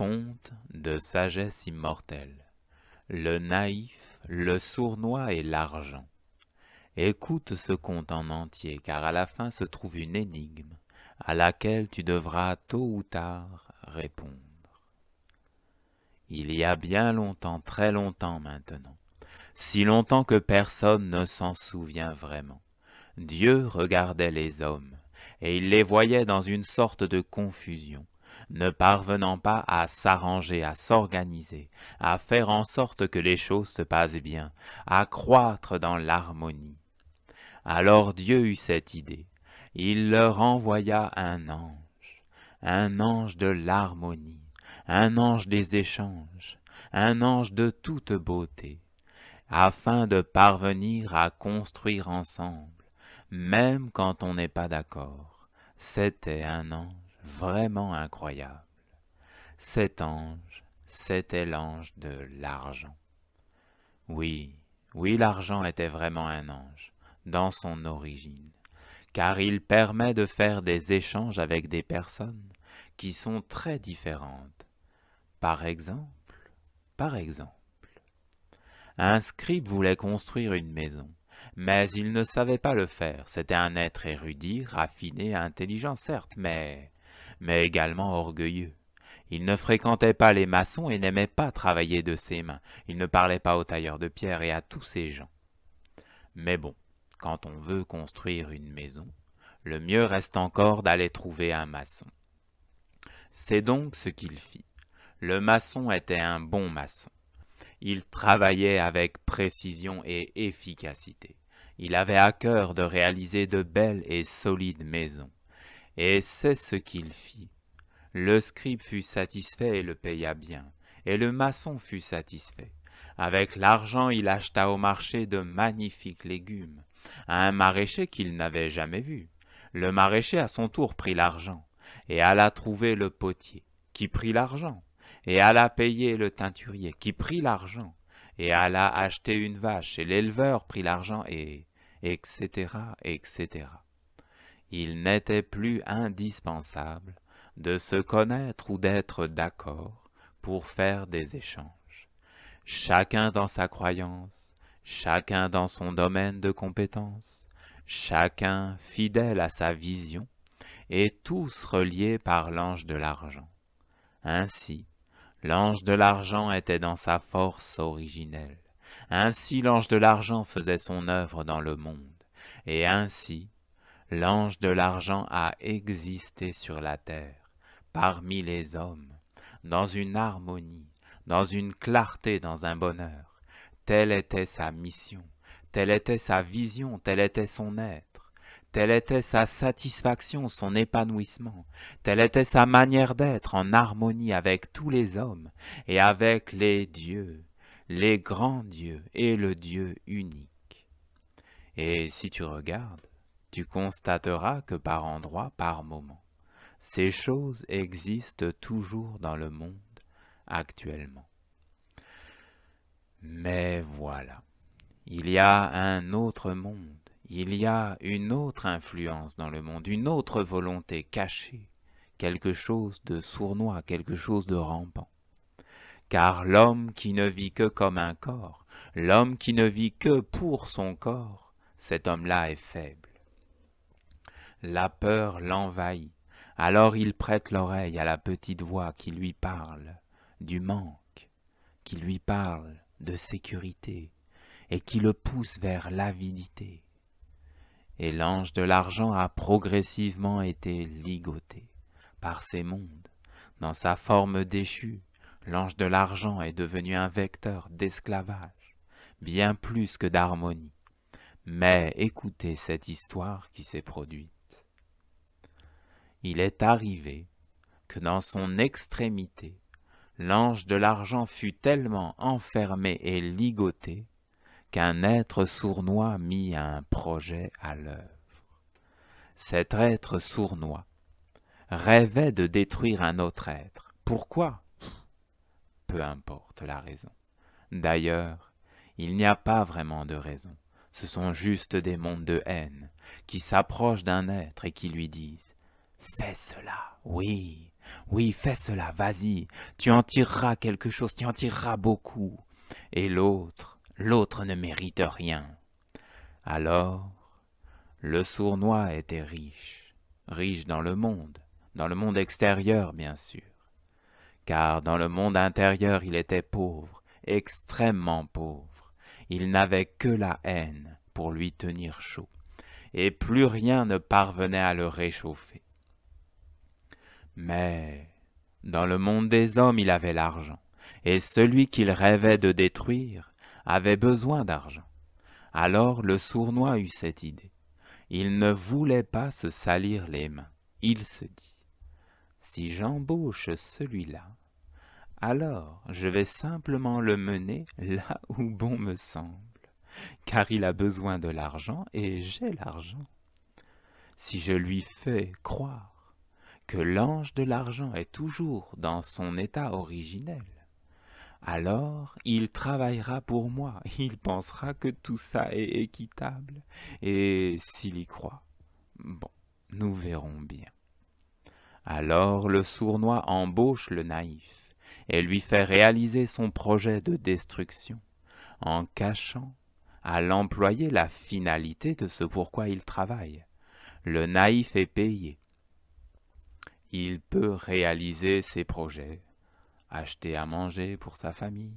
Conte de sagesse immortelle. Le naïf, le sournois et l'argent. Écoute ce conte en entier, car à la fin se trouve une énigme, à laquelle tu devras tôt ou tard répondre. Il y a bien longtemps, très longtemps maintenant, si longtemps que personne ne s'en souvient vraiment, Dieu regardait les hommes, et il les voyait dans une sorte de confusion, ne parvenant pas à s'arranger, à s'organiser, à faire en sorte que les choses se passent bien, à croître dans l'harmonie. Alors Dieu eut cette idée. Il leur envoya un ange de l'harmonie, un ange des échanges, un ange de toute beauté, afin de parvenir à construire ensemble, même quand on n'est pas d'accord. C'était un ange vraiment incroyable. Cet ange, c'était l'ange de l'argent. Oui, l'argent était vraiment un ange, dans son origine, car il permet de faire des échanges avec des personnes qui sont très différentes. Par exemple, un scribe voulait construire une maison, mais il ne savait pas le faire. C'était un être érudit, raffiné, intelligent certes, mais également orgueilleux. Il ne fréquentait pas les maçons et n'aimait pas travailler de ses mains. Il ne parlait pas aux tailleurs de pierre et à tous ces gens. Mais bon, quand on veut construire une maison, le mieux reste encore d'aller trouver un maçon. C'est donc ce qu'il fit. Le maçon était un bon maçon. Il travaillait avec précision et efficacité. Il avait à cœur de réaliser de belles et solides maisons. Et c'est ce qu'il fit. Le scribe fut satisfait et le paya bien, et le maçon fut satisfait. Avec l'argent, il acheta au marché de magnifiques légumes, à un maraîcher qu'il n'avait jamais vu. Le maraîcher à son tour prit l'argent, et alla trouver le potier, qui prit l'argent, et alla payer le teinturier, qui prit l'argent, et alla acheter une vache, et l'éleveur prit l'argent, et etc., etc. Il n'était plus indispensable de se connaître ou d'être d'accord pour faire des échanges. Chacun dans sa croyance, chacun dans son domaine de compétence, chacun fidèle à sa vision, et tous reliés par l'ange de l'argent. Ainsi, l'ange de l'argent était dans sa force originelle. Ainsi, l'ange de l'argent faisait son œuvre dans le monde. Et ainsi, l'ange de l'argent a existé sur la terre, parmi les hommes, dans une harmonie, dans une clarté, dans un bonheur. Telle était sa mission, telle était sa vision, tel était son être, telle était sa satisfaction, son épanouissement, telle était sa manière d'être en harmonie avec tous les hommes et avec les dieux, les grands dieux et le Dieu unique. Et si tu regardes, tu constateras que par endroits, par moments, ces choses existent toujours dans le monde actuellement. Mais voilà, il y a un autre monde, il y a une autre influence dans le monde, une autre volonté cachée, quelque chose de sournois, quelque chose de rampant. Car l'homme qui ne vit que comme un corps, l'homme qui ne vit que pour son corps, cet homme-là est faible. La peur l'envahit. Alors il prête l'oreille à la petite voix qui lui parle du manque, qui lui parle de sécurité et qui le pousse vers l'avidité. Et l'ange de l'argent a progressivement été ligoté par ces mondes. Dans sa forme déchue, l'ange de l'argent est devenu un vecteur d'esclavage, bien plus que d'harmonie. Mais écoutez cette histoire qui s'est produite. Il est arrivé que dans son extrémité, l'ange de l'argent fut tellement enfermé et ligoté qu'un être sournois mit un projet à l'œuvre. Cet être sournois rêvait de détruire un autre être. Pourquoi? Peu importe la raison. D'ailleurs, il n'y a pas vraiment de raison. Ce sont juste des mondes de haine qui s'approchent d'un être et qui lui disent « Fais cela, oui, Oui, fais cela, vas-y, tu en tireras quelque chose, tu en tireras beaucoup. Et l'autre ne mérite rien. Alors, le sournois était riche, riche dans le monde extérieur bien sûr, car dans le monde intérieur il était pauvre, extrêmement pauvre. Il n'avait que la haine pour lui tenir chaud, et plus rien ne parvenait à le réchauffer. Mais dans le monde des hommes il avait l'argent, et celui qu'il rêvait de détruire avait besoin d'argent. Alors le sournois eut cette idée. Il ne voulait pas se salir les mains. Il se dit, si j'embauche celui-là, alors je vais simplement le mener là où bon me semble, car il a besoin de l'argent et j'ai l'argent. Si je lui fais croire que l'ange de l'argent est toujours dans son état originel, alors il travaillera pour moi, il pensera que tout ça est équitable, et s'il y croit, bon, nous verrons bien. Alors le sournois embauche le naïf et lui fait réaliser son projet de destruction, en cachant à l'employé la finalité de ce pourquoi il travaille. Le naïf est payé. Il peut réaliser ses projets, acheter à manger pour sa famille,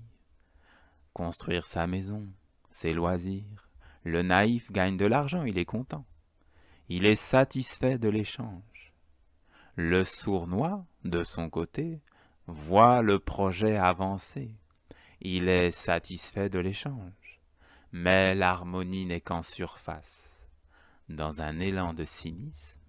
construire sa maison, ses loisirs. Le naïf gagne de l'argent, il est content. Il est satisfait de l'échange. Le sournois, de son côté, voit le projet avancer. Il est satisfait de l'échange. Mais l'harmonie n'est qu'en surface. Dans un élan de cynisme,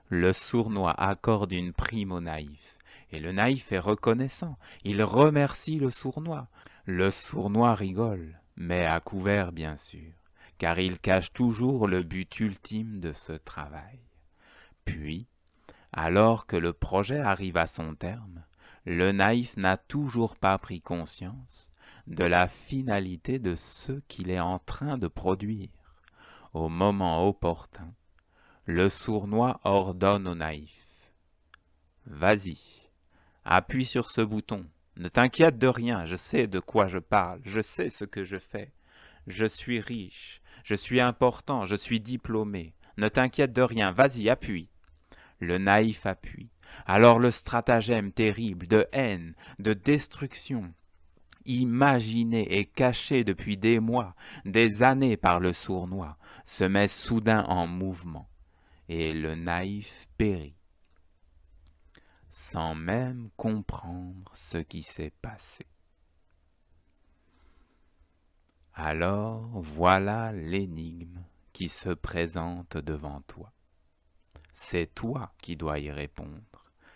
le sournois accorde une prime au naïf. Et le naïf est reconnaissant. Il remercie le sournois. Le sournois rigole, mais à couvert bien sûr, car il cache toujours le but ultime de ce travail. Puis, alors que le projet arrive à son terme, le naïf n'a toujours pas pris conscience de la finalité de ce qu'il est en train de produire. Au moment opportun, le sournois ordonne au naïf. « Vas-y, appuie sur ce bouton. Ne t'inquiète de rien, je sais de quoi je parle, je sais ce que je fais. Je suis riche, je suis important, je suis diplômé. Ne t'inquiète de rien, vas-y, appuie. » Le naïf appuie. Alors le stratagème terrible de haine, de destruction, imaginé et caché depuis des mois, des années par le sournois, se met soudain en mouvement, et le naïf périt, sans même comprendre ce qui s'est passé. Alors voilà l'énigme qui se présente devant toi. C'est toi qui dois y répondre.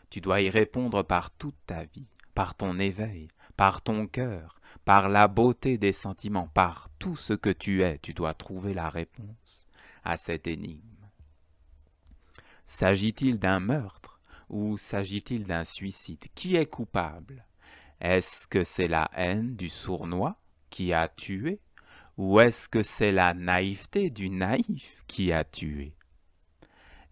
Tu dois y répondre par toute ta vie, par ton éveil, par ton cœur, par la beauté des sentiments, par tout ce que tu es. Tu dois trouver la réponse à cette énigme. S'agit-il d'un meurtre ou s'agit-il d'un suicide? Qui est coupable? Est-ce que c'est la haine du sournois qui a tué ou est-ce que c'est la naïveté du naïf qui a tué?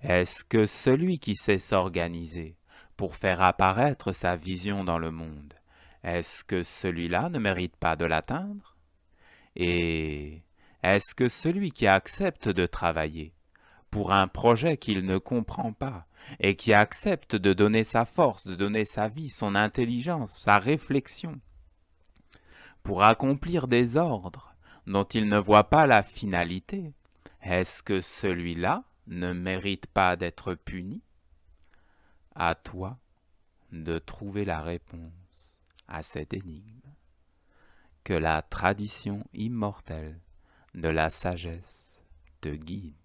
Est-ce que celui qui sait s'organiser pour faire apparaître sa vision dans le monde, est-ce que celui-là ne mérite pas de l'atteindre? Et est-ce que celui qui accepte de travailler pour un projet qu'il ne comprend pas et qui accepte de donner sa force, de donner sa vie, son intelligence, sa réflexion, pour accomplir des ordres dont il ne voit pas la finalité, est-ce que celui-là ne mérite pas d'être puni? À toi de trouver la réponse à cette énigme. Que la tradition immortelle de la sagesse te guide.